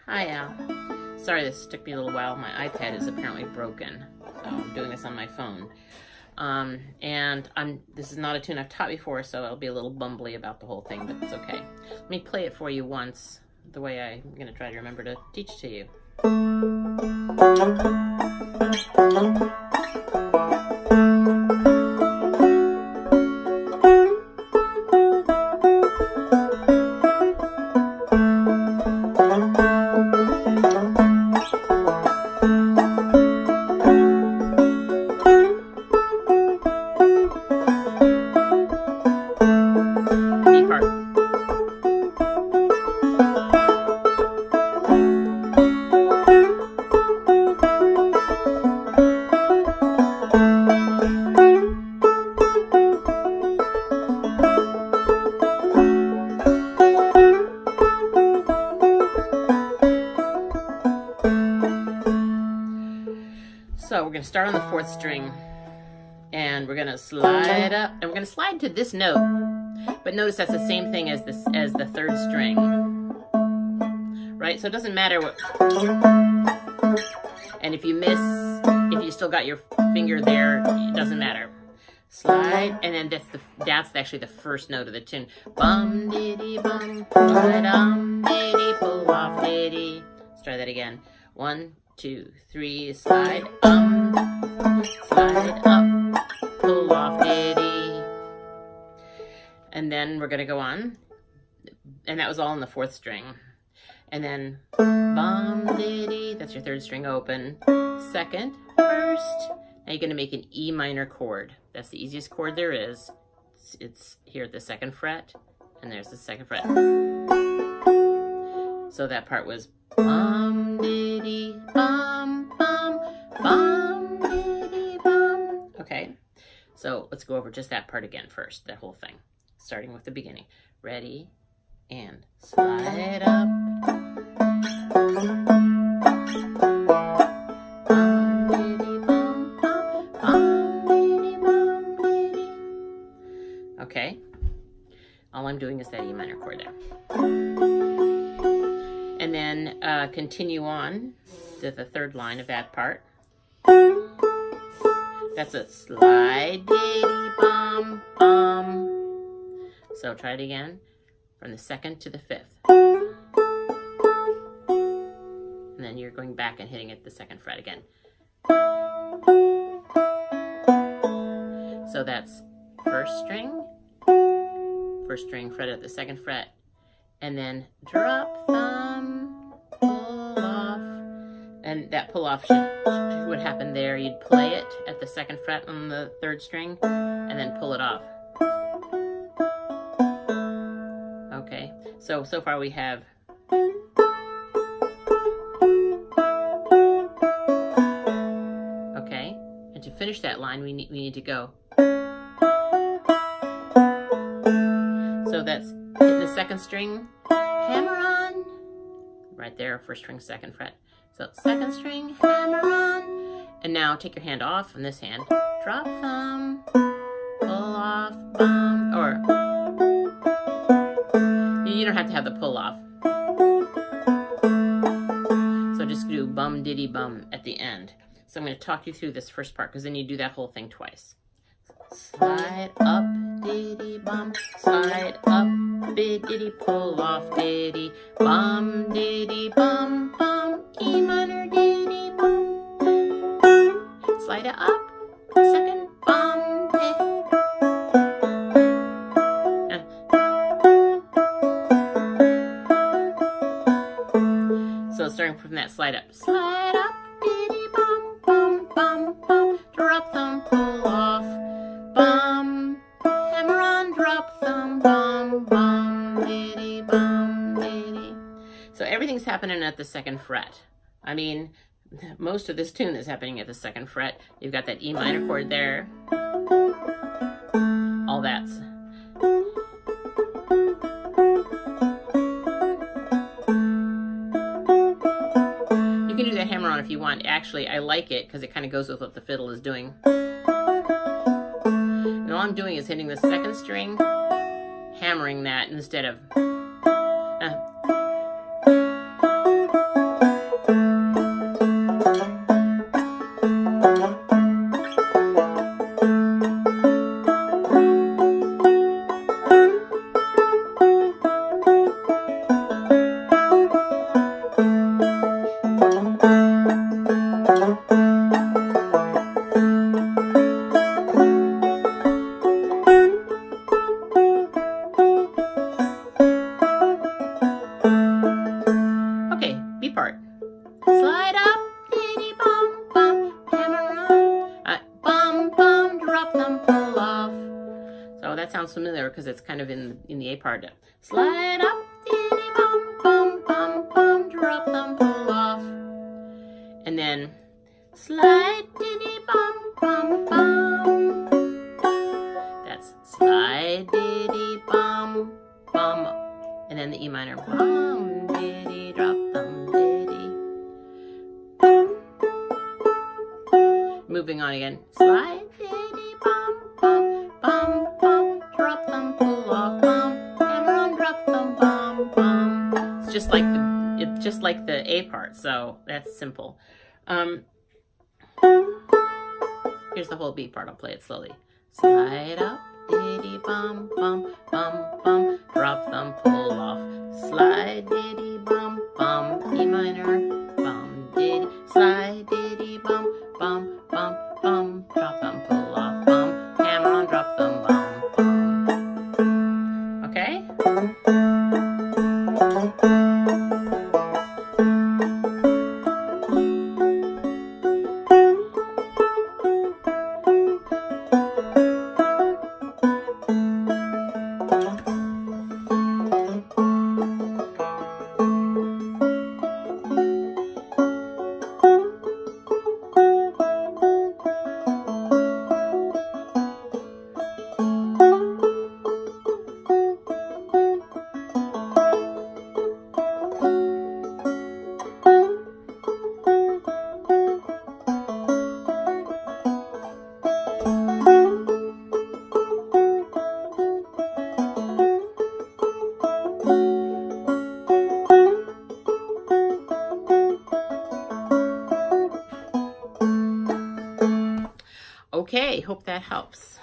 Hi, Al. Sorry this took me a little while. My iPad is apparently broken. I'm doing this on my phone. This is not a tune I've taught before, so I'll be a little bumbly about the whole thing, but it's okay. Let me play it for you once, the way I'm going to try to remember to teach to you. So we're going to start on the 4th string, and we're going to slide up, and we're going to slide to this note, but notice that's the same thing as the 3rd string, right? So it doesn't matter what, and if you miss, if you still got your finger there, it doesn't matter. Slide, and then that's actually the first note of the tune. Bum diddy bum, slide diddy, pull off diddy. Let's try that again. 1, 2, 3, slide up, pull off diddy. And then we're gonna go on, and that was all in the 4th string. And then bum diddy, that's your 3rd string open, 2nd, 1st. Now you're gonna make an E minor chord. That's the easiest chord there is. It's here at the 2nd fret, and there's the 2nd fret. So that part was bum diddy bum bum bum diddy bum. Okay, so let's go over just that part again first, that whole thing, starting with the beginning. Ready, and slide up. Bum diddy bum bum bum diddy bum diddy. Okay, all I'm doing is that E minor chord there. And then continue on to the 3rd line of that part. That's a slide diddy bum bum. So try it again from the 2nd to the 5th. And then you're going back and hitting it the 2nd fret again. So that's 1st string fret at the 2nd fret, and then drop thumb, pull off, and that pull off would happen there. You'd play it at the 2nd fret on the 3rd string, and then pull it off. Okay, so far we have okay, and to finish that line we need to go. So that's hitting the 2nd string, hammer on, right there, 1st string, 2nd fret. So 2nd string, hammer on, and now take your hand off from this hand, drop thumb, pull off, bum, or you don't have to have the pull off. So just do bum diddy bum at the end. So I'm going to talk you through this first part, because then you do that whole thing twice. Slide up, diddy bum, slide up, diddy, pull off diddy, bum diddy bum bum, E minor diddy bum. Slide it up, 2nd bum diddy. So starting from that slide up, diddy bum bum bum bum, drop thumb, pull off. Bum, hammer on, drop thumb, bum, bum, diddy, bum, diddy. So everything's happening at the 2nd fret. I mean, most of this tune is happening at the 2nd fret. You've got that E minor chord there. All that's. You can do that hammer on if you want. Actually, I like it because it kind of goes with what the fiddle is doing. And all I'm doing is hitting the 2nd string, hammering that instead of familiar because it's kind of in the A part. Slide up, diddy bum, bum, bum, bum, drop them, pull off. And then slide, diddy bum, bum, bum. That's slide, diddy bum, bum. And then the E minor, bum, diddy, drop them, diddy. Moving on again, slide, diddy bum, bum, bum, bum, drop them, pull off, bum, hammer on, drop them, bum, bum. It's just like the A part, so that's simple. Here's the whole B part. I'll play it slowly. Slide up, diddy bum, bum, bum, bum, drop them, pull off. Slide, diddy bum, bum, E minor, bum, diddy, slide, diddy bum, bum, bum, bum, drop them, pull off, bum, hammer on, drop them, bum, bum. Okay? Okay, hope that helps.